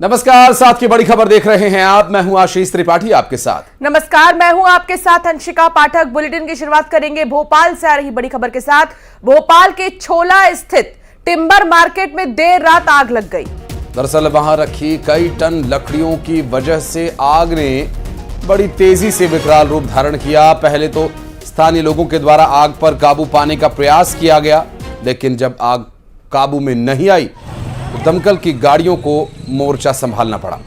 नमस्कार, साथ की बड़ी खबर देख रहे हैं आप। मैं हूं आशीष त्रिपाठी आपके साथ। नमस्कार, मैं हूं आपके साथ अंशिका पाठक। बुलेटिन की शुरुआत करेंगे भोपाल से आ रही बड़ी खबर के साथ। भोपाल के छोला स्थित टिम्बर मार्केट में देर रात आग लग गई। दरअसल वहां रखी कई टन लकड़ियों की वजह से आग ने बड़ी तेजी से विकराल रूप धारण किया। पहले तो स्थानीय लोगों के द्वारा आग पर काबू पाने का प्रयास किया गया, लेकिन जब आग काबू में नहीं आई तो दमकल की गाड़ियों को मोर्चा संभालना पड़ा।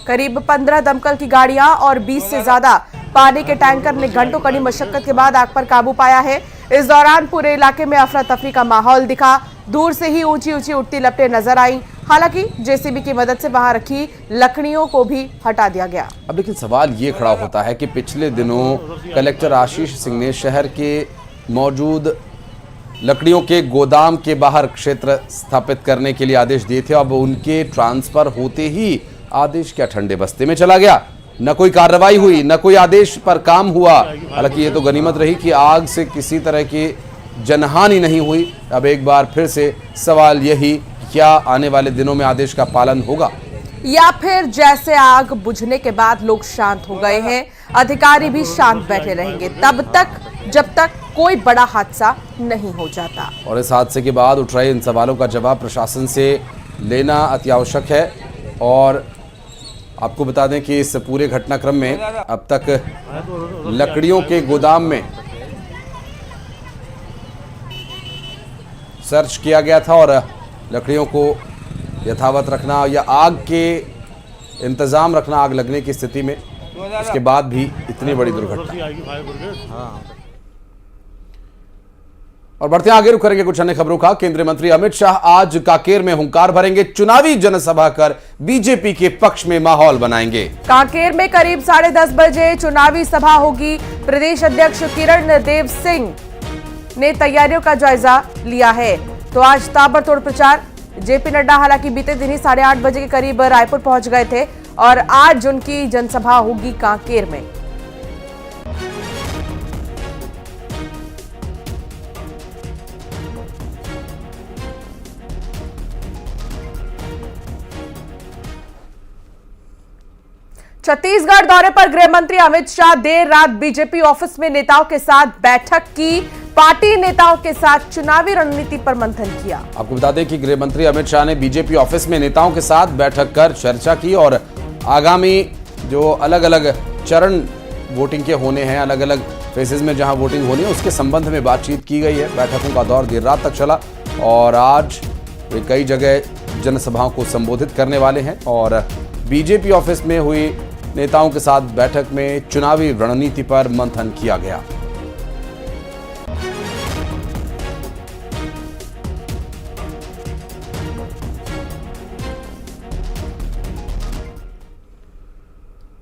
करीब 15 दमकल की गाड़ियां और 20 से ज्यादा पानी के टैंकर ने घंटों कड़ी मशक्कत के बाद आग पर काबू पाया है। इस दौरान पूरे इलाके में अफरा तफरी का माहौल दिखा। दूर से ही ऊंची ऊंची उठती लपटें नजर आई। हालांकि जेसीबी की मदद से वहां रखी लकड़ियों को भी हटा दिया गया। अब लेकिन सवाल ये खड़ा होता है कि पिछले दिनों कलेक्टर आशीष सिंह ने शहर के मौजूद लकड़ियों के गोदाम के बाहर क्षेत्र स्थापित करने के लिए आदेश दिए थे। अब उनके ट्रांसफर होते ही आदेश क्या ठंडे बस्ते में चला गया। न कोई कार्रवाई हुई, न कोई आदेश पर काम हुआ। हालांकि ये तो गनीमत रही कि आग से किसी तरह की जनहानि नहीं हुई। अब एक बार फिर से सवाल यही, क्या आने वाले दिनों में आदेश का पालन होगा, या फिर जैसे आग बुझने के बाद लोग शांत हो गए हैं, अधिकारी भी शांत बैठे रहेंगे तब तक जब तक कोई बड़ा हादसा नहीं हो जाता। और इस हादसे के बाद उठ रहे इन सवालों का जवाब प्रशासन से लेना अति आवश्यक है। और आपको बता दें कि इस पूरे घटनाक्रम में अब तक लकड़ियों के गोदाम में सर्च किया गया था और लकड़ियों को यथावत रखना या आग के इंतजाम रखना आग लगने की स्थिति में, उसके बाद भी इतनी बड़ी दुर्घटना। और बढ़ते आगे रुख करेंगे कुछ अन्य खबरों का। केंद्रीय मंत्री अमित शाह आज कांकेर में हुंकार भरेंगे। चुनावी जनसभा कर बीजेपी के पक्ष में माहौल बनाएंगे। कांकेर में करीब 10:30 बजे चुनावी सभा होगी। प्रदेश अध्यक्ष किरण देव सिंह ने तैयारियों का जायजा लिया है। तो आज ताबड़तोड़ प्रचार। जेपी नड्डा हालांकि बीते दिन ही 8:30 बजे के करीब रायपुर पहुंच गए थे और आज उनकी जनसभा होगी कांकेर में। छत्तीसगढ़ दौरे पर गृह मंत्री अमित शाह देर रात बीजेपी ऑफिस में नेताओं के साथ बैठक की। पार्टी नेताओं के साथ चुनावी रणनीति पर मंथन किया। आपको बता दें कि गृह मंत्री अमित शाह ने बीजेपी ऑफिस में नेताओं के साथ बैठक कर चर्चा की और आगामी जो अलग अलग चरण वोटिंग के होने हैं, अलग अलग फेजेस में जहां वोटिंग होनी है, उसके संबंध में बातचीत की गई है। बैठकों का दौर देर रात तक चला और आज वे कई जगह जनसभाओं को संबोधित करने वाले हैं। और बीजेपी ऑफिस में हुई नेताओं के साथ बैठक में चुनावी रणनीति पर मंथन किया गया।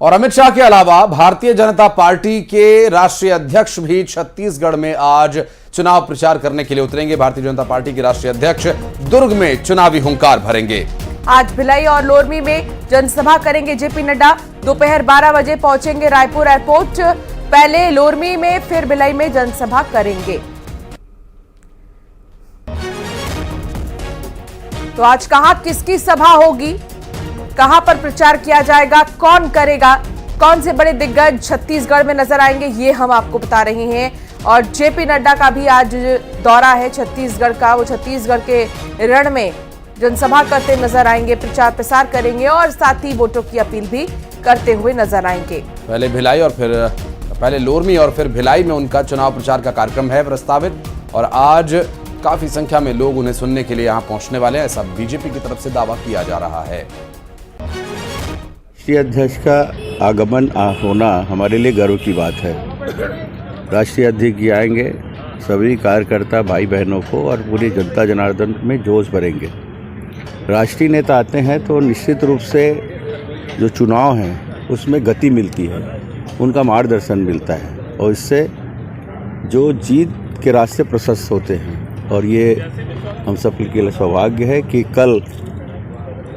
और अमित शाह के अलावा भारतीय जनता पार्टी के राष्ट्रीय अध्यक्ष भी छत्तीसगढ़ में आज चुनाव प्रचार करने के लिए उतरेंगे। भारतीय जनता पार्टी के राष्ट्रीय अध्यक्ष दुर्ग में चुनावी हुंकार भरेंगे। आज भिलाई और लोरमी में जनसभा करेंगे जेपी नड्डा। दोपहर 12 बजे पहुंचेंगे रायपुर एयरपोर्ट। पहले लोरमी में फिर भिलाई में जनसभा करेंगे। तो आज कहां किसकी सभा होगी, कहां पर प्रचार किया जाएगा, कौन करेगा, कौन से बड़े दिग्गज छत्तीसगढ़ में नजर आएंगे, ये हम आपको बता रहे हैं। और जेपी नड्डा का भी आज दौरा है छत्तीसगढ़ का। वो छत्तीसगढ़ के रण में जनसभा करते नजर आएंगे, प्रचार प्रसार करेंगे और साथ ही वोटों की अपील भी करते हुए नजर आएंगे। पहले भिलाई और फिर पहले लोरमी और फिर भिलाई में उनका चुनाव प्रचार का कार्यक्रम है प्रस्तावित। और आज काफी संख्या में लोग उन्हें सुनने के लिए यहां पहुंचने वाले हैं, ऐसा बीजेपी की तरफ से दावा किया जा रहा है। राष्ट्रीय अध्यक्ष का आगमन होना हमारे लिए गर्व की बात है। राष्ट्रीय अध्यक्ष जी आएंगे, सभी कार्यकर्ता भाई बहनों को और पूरी जनता जनार्दन में जोश भरेंगे। राष्ट्रीय नेता आते हैं तो निश्चित रूप से जो चुनाव हैं उसमें गति मिलती है, उनका मार्गदर्शन मिलता है और इससे जो जीत के रास्ते प्रशस्त होते हैं। और ये हम सब के लिए सौभाग्य है कि कल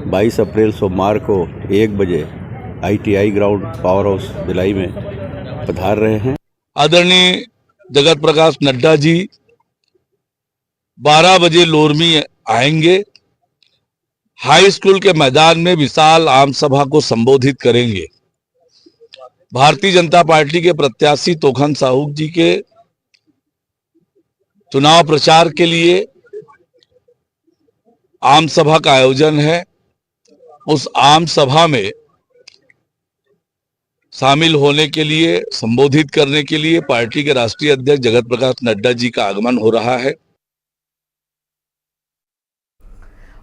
22 अप्रैल सोमवार को 1 बजे ITI ground power house Bhilai में पधार रहे हैं। आदरणीय जगत प्रकाश नड्डा जी 12 बजे लोरमी आएंगे हाई स्कूल के मैदान में विशाल आम सभा को संबोधित करेंगे। भारतीय जनता पार्टी के प्रत्याशी तोखन साहू जी के चुनाव प्रचार के लिए आम सभा का आयोजन है। उस आम सभा में शामिल होने के लिए, संबोधित करने के लिए पार्टी के राष्ट्रीय अध्यक्ष जगत प्रकाश नड्डा जी का आगमन हो रहा है।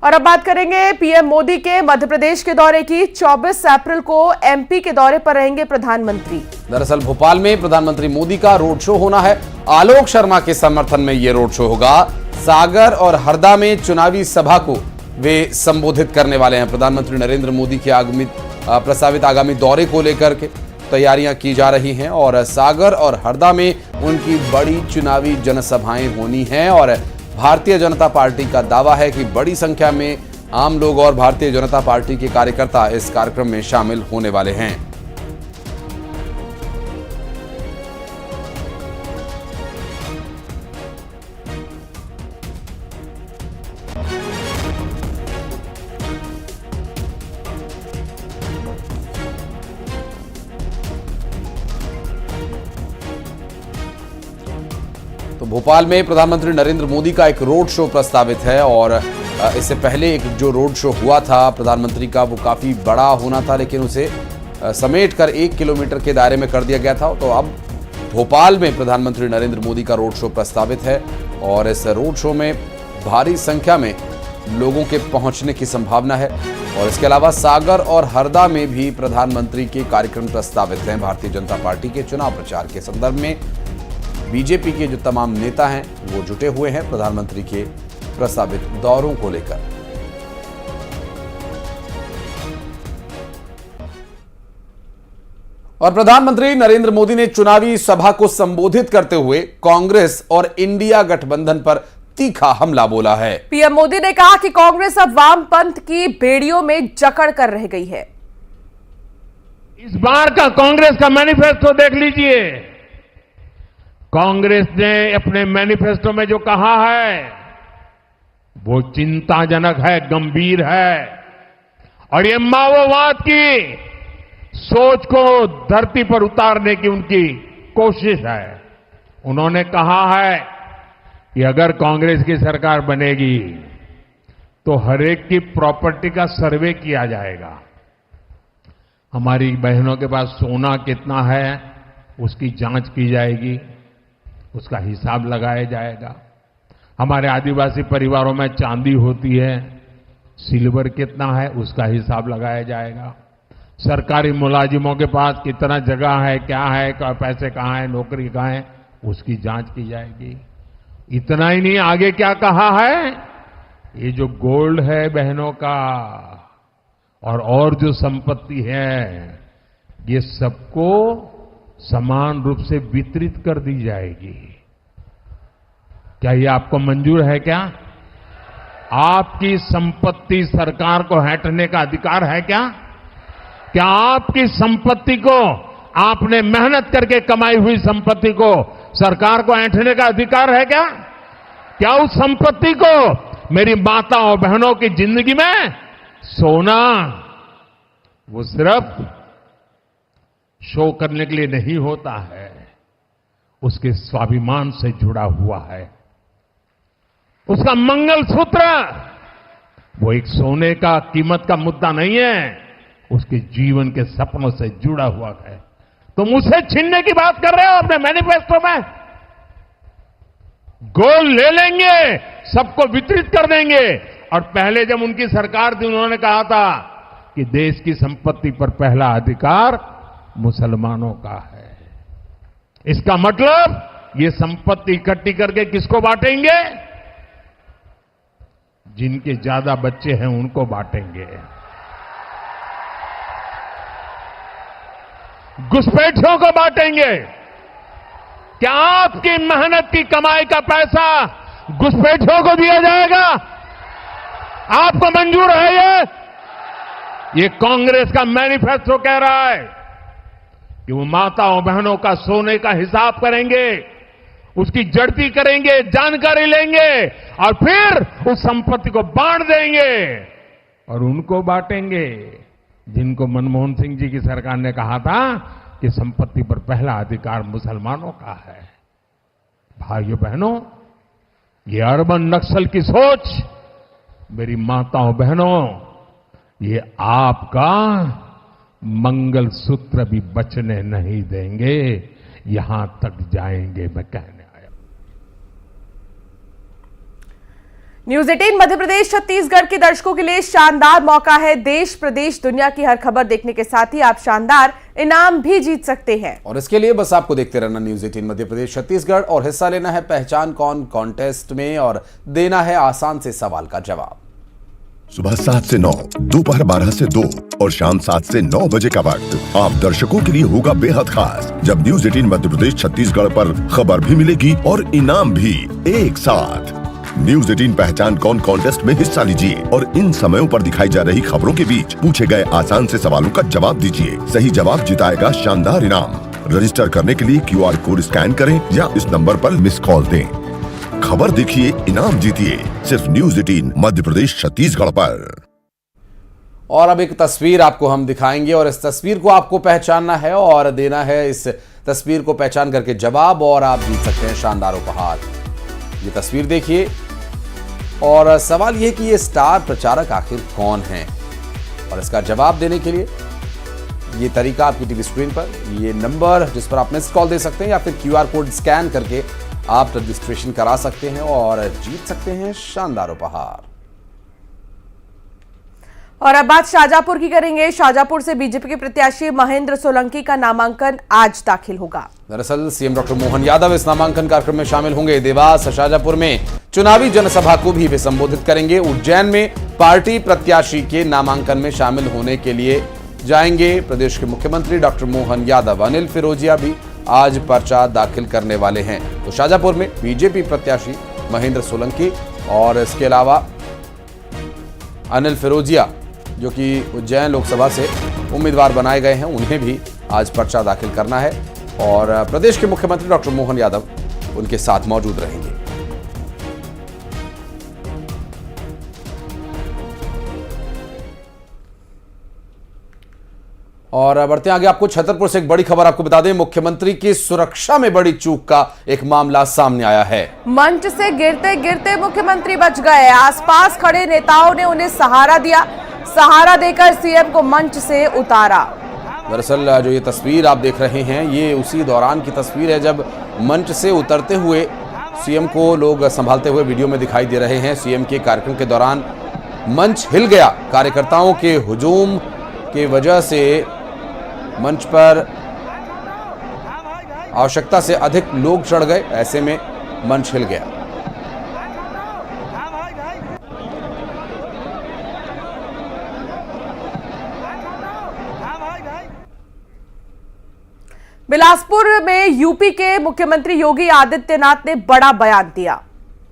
और अब बात करेंगे पीएम मोदी के मध्य प्रदेश के दौरे की। 24 अप्रैल को एमपी के दौरे पर रहेंगे प्रधानमंत्री। दरअसल भोपाल में प्रधानमंत्री मोदी का रोड शो होना है। आलोक शर्मा के समर्थन में यह रोड शो होगा। सागर और हरदा में चुनावी सभा को वे संबोधित करने वाले हैं। प्रधानमंत्री नरेंद्र मोदी के प्रस्तावित आगामी दौरे को लेकर के तैयारियां की जा रही हैं और सागर और हरदा में उनकी बड़ी चुनावी जनसभाएं होनी हैं। और भारतीय जनता पार्टी का दावा है कि बड़ी संख्या में आम लोग और भारतीय जनता पार्टी के कार्यकर्ता इस कार्यक्रम में शामिल होने वाले हैं। तो भोपाल में प्रधानमंत्री नरेंद्र मोदी का एक रोड शो प्रस्तावित है और इससे पहले एक जो रोड शो हुआ था प्रधानमंत्री का, वो काफी बड़ा होना था, लेकिन उसे समेटकर 1 किलोमीटर के दायरे में कर दिया गया था। तो अब भोपाल में प्रधानमंत्री नरेंद्र मोदी का रोड शो प्रस्तावित है और इस रोड शो में भारी संख्या में लोगों के पहुंचने की संभावना है। और इसके अलावा सागर और हरदा में भी प्रधानमंत्री के कार्यक्रम प्रस्तावित हैं। भारतीय जनता पार्टी के चुनाव प्रचार के संदर्भ में बीजेपी के जो तमाम नेता हैं वो जुटे हुए हैं प्रधानमंत्री के प्रस्तावित दौरों को लेकर। और प्रधानमंत्री नरेंद्र मोदी ने चुनावी सभा को संबोधित करते हुए कांग्रेस और इंडिया गठबंधन पर तीखा हमला बोला है। पीएम मोदी ने कहा कि कांग्रेस अब वामपंथ की बेड़ियों में जकड़ कर रह गई है। इस बार का कांग्रेस का मैनिफेस्टो देख लीजिए। कांग्रेस ने अपने मैनिफेस्टो में जो कहा है वो चिंताजनक है, गंभीर है और ये माओवाद की सोच को धरती पर उतारने की उनकी कोशिश है। उन्होंने कहा है कि अगर कांग्रेस की सरकार बनेगी तो हरेक की प्रॉपर्टी का सर्वे किया जाएगा। हमारी बहनों के पास सोना कितना है उसकी जांच की जाएगी, उसका हिसाब लगाया जाएगा। हमारे आदिवासी परिवारों में चांदी होती है, सिल्वर कितना है उसका हिसाब लगाया जाएगा। सरकारी मुलाजिमों के पास कितना जगह है, क्या है, पैसे कहाँ है, नौकरी कहाँ है, उसकी जांच की जाएगी। इतना ही नहीं, आगे क्या कहा है, ये जो गोल्ड है बहनों का और जो संपत्ति है ये सबको समान रूप से वितरित कर दी जाएगी। क्या ये आपको मंजूर है? क्या आपकी संपत्ति सरकार को हटने का अधिकार है? क्या आपकी संपत्ति को, आपने मेहनत करके कमाई हुई संपत्ति को सरकार को ऐंठने का अधिकार है? क्या उस संपत्ति को मेरी माताओं बहनों की जिंदगी में सोना वो सिर्फ शो करने के लिए नहीं होता है, उसके स्वाभिमान से जुड़ा हुआ है। उसका मंगलसूत्र वो एक सोने का कीमत का मुद्दा नहीं है, उसके जीवन के सपनों से जुड़ा हुआ है। तुम उसे छीनने की बात कर रहे हो अपने मैनिफेस्टो में। गोल्ड ले लेंगे, सबको वितरित कर देंगे। और पहले जब उनकी सरकार थी उन्होंने कहा था कि देश की संपत्ति पर पहला अधिकार मुसलमानों का है। इसका मतलब ये संपत्ति इकट्ठी करके किसको बांटेंगे? जिनके ज्यादा बच्चे हैं उनको बांटेंगे। घुसपैठियों को बांटेंगे। क्या आपकी मेहनत की कमाई का पैसा घुसपैठियों को दिया जाएगा? आपको मंजूर है? ये कांग्रेस का मैनिफेस्टो कह रहा है कि वो माताओं बहनों का सोने का हिसाब करेंगे, उसकी जड़ती करेंगे, जानकारी लेंगे और फिर उस संपत्ति को बांट देंगे। और उनको बांटेंगे जिनको मनमोहन सिंह जी की सरकार ने कहा था कि संपत्ति पर पहला अधिकार मुसलमानों का है। भाइयों बहनों, ये अर्बन नक्सल की सोच, मेरी माताओं बहनों, ये आपका मंगलसूत्र भी बचने नहीं देंगे, यहां तक जाएंगे, मैं कहने आया। न्यूज 18 मध्य प्रदेश छत्तीसगढ़ के दर्शकों के लिए शानदार मौका है। देश प्रदेश दुनिया की हर खबर देखने के साथ ही आप शानदार इनाम भी जीत सकते हैं। और इसके लिए बस आपको देखते रहना न्यूज 18 मध्य प्रदेश छत्तीसगढ़ और हिस्सा लेना है पहचान कौन कॉन्टेस्ट में और देना है आसान से सवाल का जवाब। सुबह 7 से 9, दोपहर 12 से 2 और शाम 7 से 9 बजे का वक्त आप दर्शकों के लिए होगा बेहद खास, जब न्यूज 18 मध्य प्रदेश छत्तीसगढ़ पर खबर भी मिलेगी और इनाम भी एक साथ। न्यूज 18 पहचान कौन कॉन्टेस्ट में हिस्सा लीजिए और इन समयों पर दिखाई जा रही खबरों के बीच पूछे गए आसान से सवालों का जवाब दीजिए। सही जवाब जिताएगा शानदार इनाम। रजिस्टर करने के लिए QR कोड स्कैन करें या इस नंबर पर मिस कॉल दें। खबर देखिए, इनाम जीतिए, सिर्फ न्यूज 18 मध्य प्रदेश छत्तीसगढ़ पर। और अब एक तस्वीर आपको हम दिखाएंगे और इस तस्वीर को आपको पहचानना है और देना है इस तस्वीर को पहचान करके जवाब और आप जीत सकते हैं शानदार उपहार। ये तस्वीर देखिए और सवाल यह कि ये स्टार प्रचारक आखिर कौन है और इसका जवाब देने के लिए ये तरीका आपकी टीवी स्क्रीन पर, ये नंबर जिस पर आप मिस कॉल दे सकते हैं या फिर QR कोड स्कैन करके आप रजिस्ट्रेशन करा सकते हैं और जीत सकते हैं शानदार उपहार। और अब बात शाजापुर की करेंगे। शाजापुर से बीजेपी के प्रत्याशी महेंद्र सोलंकी का नामांकन आज दाखिल होगा। दरअसल सीएम डॉक्टर मोहन यादव इस नामांकन कार्यक्रम में शामिल होंगे। देवास शाजापुर में चुनावी जनसभा को भी वे संबोधित करेंगे। उज्जैन में पार्टी प्रत्याशी के नामांकन में शामिल होने के लिए जाएंगे प्रदेश के मुख्यमंत्री डॉक्टर मोहन यादव। अनिल फिरोजिया भी आज पर्चा दाखिल करने वाले हैं। तो शाजापुर में बीजेपी प्रत्याशी महेंद्र सोलंकी और इसके अलावा अनिल फिरोजिया जो कि उज्जैन लोकसभा से उम्मीदवार बनाए गए हैं, उन्हें भी आज पर्चा दाखिल करना है और प्रदेश के मुख्यमंत्री डॉक्टर मोहन यादव उनके साथ मौजूद रहेंगे। और बढ़ते आगे, आपको छतरपुर से एक बड़ी खबर आपको बता दें। मुख्यमंत्री की सुरक्षा में बड़ी चूक का एक मामला सामने आया है। मंच से गिरते गिरते मुख्यमंत्री बच गए। आसपास खड़े नेताओं ने उन्हें सहारा दिया। सहारा देकर सीएम को मंच से उतारा। दरअसल जो ये तस्वीर आप देख रहे हैं, ये उसी दौरान की तस्वीर है जब मंच से उतरते हुए सीएम को लोग संभालते हुए वीडियो में दिखाई दे रहे हैं। सीएम के कार्यक्रम के दौरान मंच हिल गया। कार्यकर्ताओं के हुजूम की वजह से मंच पर आवश्यकता से अधिक लोग चढ़ गए, ऐसे में मंच हिल गया। बिलासपुर में यूपी के मुख्यमंत्री योगी आदित्यनाथ ने बड़ा बयान दिया।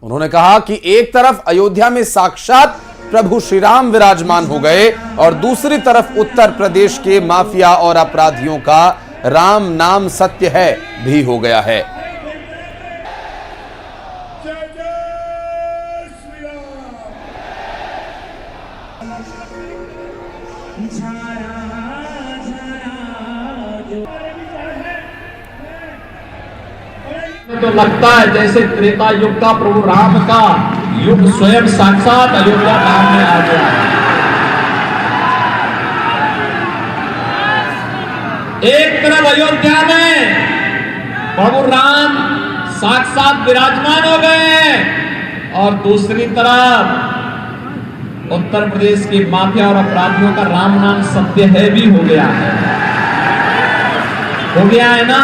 उन्होंने कहा कि एक तरफ अयोध्या में साक्षात प्रभु श्री राम विराजमान हो गए और दूसरी तरफ उत्तर प्रदेश के माफिया और अपराधियों का राम नाम सत्य है भी हो गया है। तो लगता है जैसे त्रेता युग का प्रभु राम का युग स्वयं साक्षात अयोध्या धाम में आ गया। एक तरफ अयोध्या में प्रभु राम साक्षात विराजमान हो गए हैं और दूसरी तरफ उत्तर प्रदेश के माफिया और अपराधियों का राम नाम सत्य है भी हो गया है ना।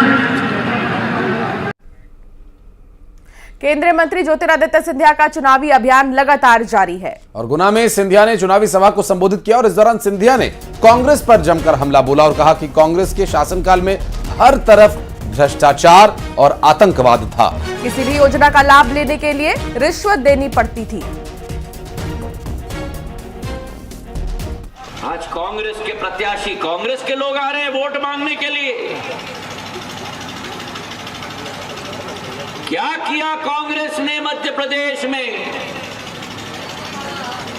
केंद्रीय मंत्री ज्योतिरादित्य सिंधिया का चुनावी अभियान लगातार जारी है और गुना में सिंधिया ने चुनावी सभा को संबोधित किया और इस दौरान सिंधिया ने कांग्रेस पर जमकर हमला बोला और कहा कि कांग्रेस के शासनकाल में हर तरफ भ्रष्टाचार और आतंकवाद था। किसी भी योजना का लाभ लेने के लिए रिश्वत देनी पड़ती थी। आज कांग्रेस के प्रत्याशी, कांग्रेस के लोग आ रहे हैं वोट मांगने के लिए। क्या किया कांग्रेस ने मध्य प्रदेश में?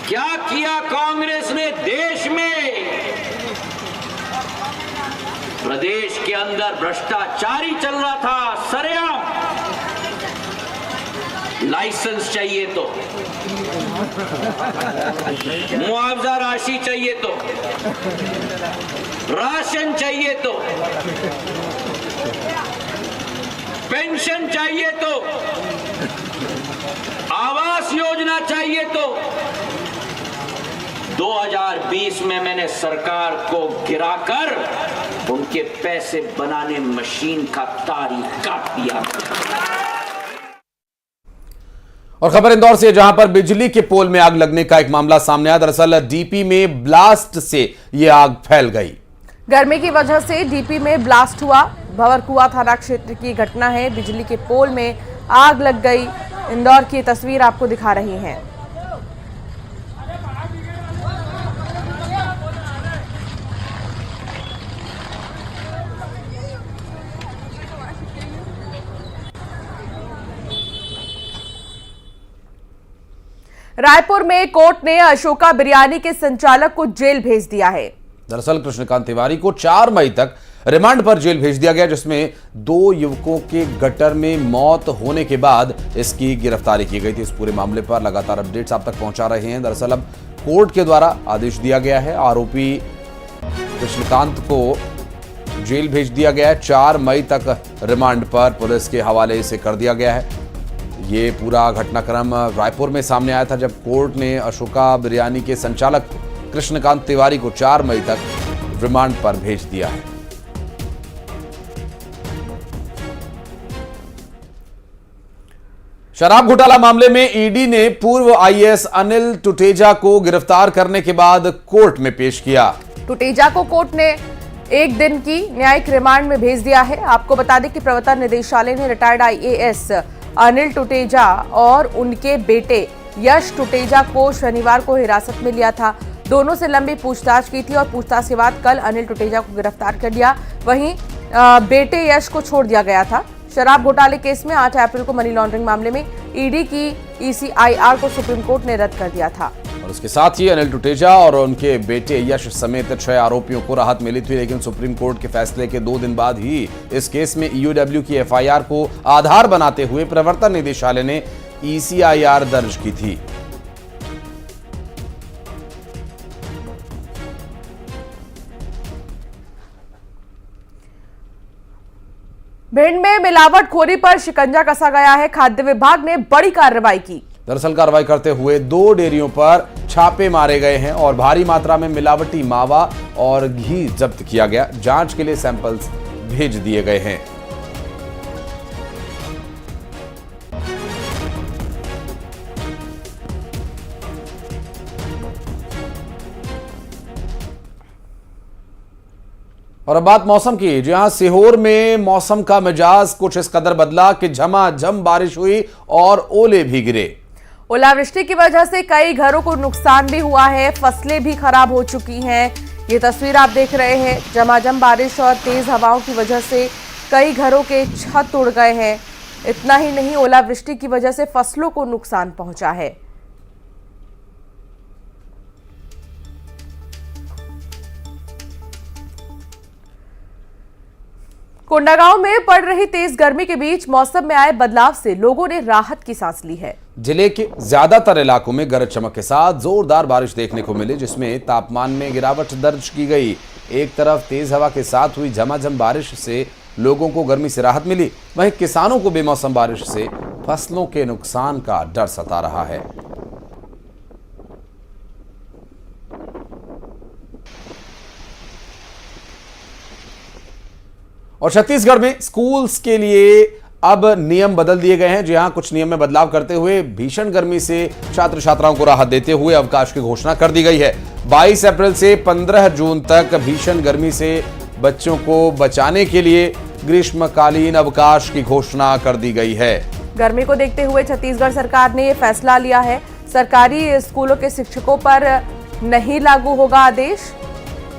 क्या किया कांग्रेस ने देश में? प्रदेश के अंदर भ्रष्टाचारी चल रहा था सरेआम। लाइसेंस चाहिए तो, मुआवजा राशि चाहिए तो, राशन चाहिए तो, पेंशन चाहिए तो, आवास योजना चाहिए तो 2020 में मैंने सरकार को गिराकर उनके पैसे बनाने मशीन का तार ही काट दिया। और खबर इंदौर से, जहां पर बिजली के पोल में आग लगने का एक मामला सामने आया। दरअसल डीपी में ब्लास्ट से यह आग फैल गई। गर्मी की वजह से डीपी में ब्लास्ट हुआ। भंवरकुआ थाना क्षेत्र की घटना है। बिजली के पोल में आग लग गई। इंदौर की तस्वीर आपको दिखा रही हैं। रायपुर में कोर्ट ने अशोका बिरयानी के संचालक को जेल भेज दिया है। दरअसल कृष्णकांत तिवारी को 4 मई तक रिमांड पर जेल भेज दिया गया, जिसमें 2 युवकों के गटर में मौत होने के बाद इसकी गिरफ्तारी की गई थी। इस पूरे मामले पर लगातार अपडेट्स आप तक पहुंचा रहे हैं। दरअसल अब कोर्ट के द्वारा आदेश दिया गया है। आरोपी कृष्णकांत को जेल भेज दिया गया है। 4 मई तक रिमांड पर पुलिस के हवाले से कर दिया गया है। ये पूरा घटनाक्रम रायपुर में सामने आया था, जब कोर्ट ने अशोका बिरयानी के संचालक कृष्णकांत तिवारी को 4 मई तक रिमांड पर भेज दिया है। शराब घोटाला मामले में ईडी ने पूर्व आईएएस अनिल टुटेजा को गिरफ्तार करने के बाद कोर्ट में पेश किया। टुटेजा को कोर्ट ने 1 दिन की न्यायिक रिमांड में भेज दिया है। आपको बता दें कि प्रवर्तन निदेशालय ने रिटायर्ड आईएएस अनिल टुटेजा और उनके बेटे यश टुटेजा को शनिवार को हिरासत में लिया था। दोनों से लंबी पूछताछ की थी और पूछताछ के बाद कल अनिल टुटेजा को गिरफ्तार कर लिया। वहीं बेटे यश को छोड़ दिया गया था। शराब घोटाले केस में 8 अप्रैल को मनी लॉन्ड्रिंग मामले में ईडी की ईसीआईआर को सुप्रीम कोर्ट ने रद्द कर दिया था। और उसके साथ ही अनिल टुटेजा और उनके बेटे यश समेत 6 आरोपियों को राहत मिली थी, लेकिन सुप्रीम कोर्ट के फैसले के 2 दिन बाद ही इस केस में ईओडब्ल्यू की एफआईआर को आधार बनाते हुए प्रवर्तन निदेशालय ने ईसीआईआर दर्ज की थी। भिंड में मिलावटखोरी पर शिकंजा कसा गया है। खाद्य विभाग ने बड़ी कार्रवाई की। दरअसल कार्रवाई करते हुए 2 डेयरियों पर छापे मारे गए हैं और भारी मात्रा में मिलावटी मावा और घी जब्त किया गया। जांच के लिए सैंपल्स भेज दिए गए हैं। और अब बात मौसम की, जहां सीहोर में मौसम का मिजाज कुछ इस कदर बदला कि झमाझम बारिश हुई और ओले भी गिरे। ओलावृष्टि की वजह से कई घरों को नुकसान भी हुआ है। फसलें भी खराब हो चुकी हैं। ये तस्वीर आप देख रहे हैं। झमाझम बारिश और तेज हवाओं की वजह से कई घरों के छत उड़ गए हैं। इतना ही नहीं, ओलावृष्टि की वजह से फसलों को नुकसान पहुंचा है। कोंडागांव में पड़ रही तेज गर्मी के बीच मौसम में आए बदलाव से लोगों ने राहत की सांस ली है। जिले के ज्यादातर इलाकों में गरज चमक के साथ जोरदार बारिश देखने को मिली, जिसमें तापमान में गिरावट दर्ज की गई। एक तरफ तेज हवा के साथ हुई झमाझम बारिश से लोगों को गर्मी से राहत मिली, वहीं किसानों को बेमौसम बारिश से फसलों के नुकसान का डर सता रहा है। और छत्तीसगढ़ में स्कूल्स के लिए अब नियम बदल दिए गए हैं। जी हां, कुछ नियम में बदलाव करते हुए भीषण गर्मी से छात्र छात्राओं को राहत देते हुए अवकाश की घोषणा कर दी गई है। 22 अप्रैल से 15 जून तक भीषण गर्मी से बच्चों को बचाने के लिए ग्रीष्मकालीन अवकाश की घोषणा कर दी गई है। गर्मी को देखते हुए छत्तीसगढ़ सरकार ने यह फैसला लिया है। सरकारी स्कूलों के शिक्षकों पर नहीं लागू होगा आदेश।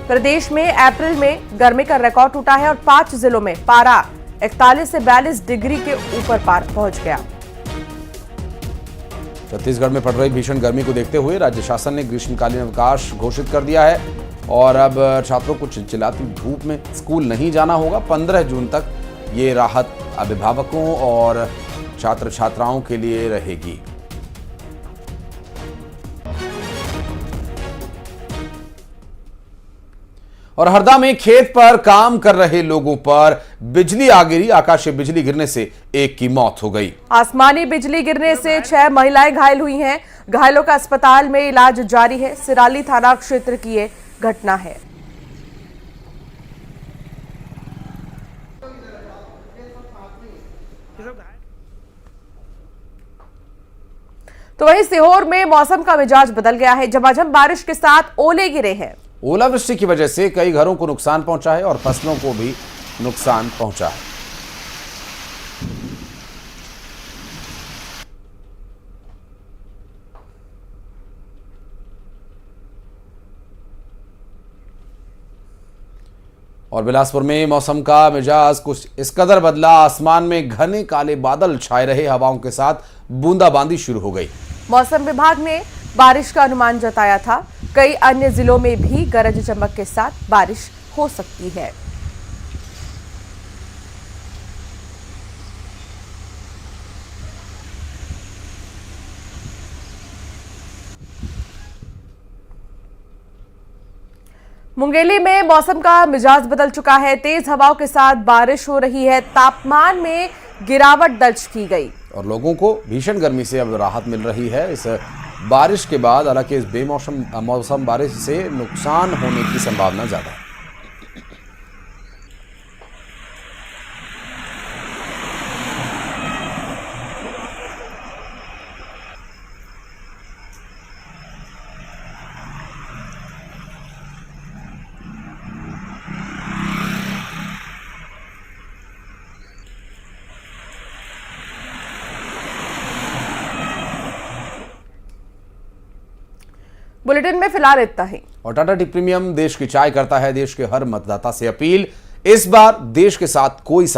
प्रदेश में अप्रैल में गर्मी का रिकॉर्ड टूटा है और 5 जिलों में पारा 41 से 42 डिग्री के ऊपर पार पहुंच गया। छत्तीसगढ़ में पड़ रही भीषण गर्मी को देखते हुए राज्य शासन ने ग्रीष्मकालीन अवकाश घोषित कर दिया है और अब छात्रों को चिलचिलाती धूप में स्कूल नहीं जाना होगा। 15 जून तक ये राहत अभिभावकों और छात्र छात्राओं के लिए रहेगी। और हरदा में खेत पर काम कर रहे लोगों पर बिजली आ गिरी। आकाशीय बिजली गिरने से एक की मौत हो गई। आसमानी बिजली गिरने से 6 महिलाएं घायल हुई हैं। घायलों का अस्पताल में इलाज जारी है। सिराली थाना क्षेत्र की ये घटना है। तो वहीं सीहोर में मौसम का मिजाज बदल गया है। झमाझम बारिश के साथ ओले गिरे हैं। ओलावृष्टि की वजह से कई घरों को नुकसान पहुंचा है और फसलों को भी नुकसान पहुंचा है। और बिलासपुर में मौसम का मिजाज कुछ इस कदर बदला। आसमान में घने काले बादल छाए रहे। हवाओं के साथ बूंदाबांदी शुरू हो गई। मौसम विभाग ने बारिश का अनुमान जताया था। कई अन्य जिलों में भी गरज चमक के साथ बारिश हो सकती है। मुंगेली में मौसम का मिजाज बदल चुका है। तेज हवाओं के साथ बारिश हो रही है। तापमान में गिरावट दर्ज की गई और लोगों को भीषण गर्मी से अब राहत मिल रही है। इस बारिश के बाद हालांकि इस मौसम बारिश से नुकसान होने की संभावना ज्यादा है। बुलेटिन में फिलहाल इतना ही। और टाटा टी प्रीमियम देश की चाय करता है देश के हर मतदाता से अपील, इस बार देश के साथ कोई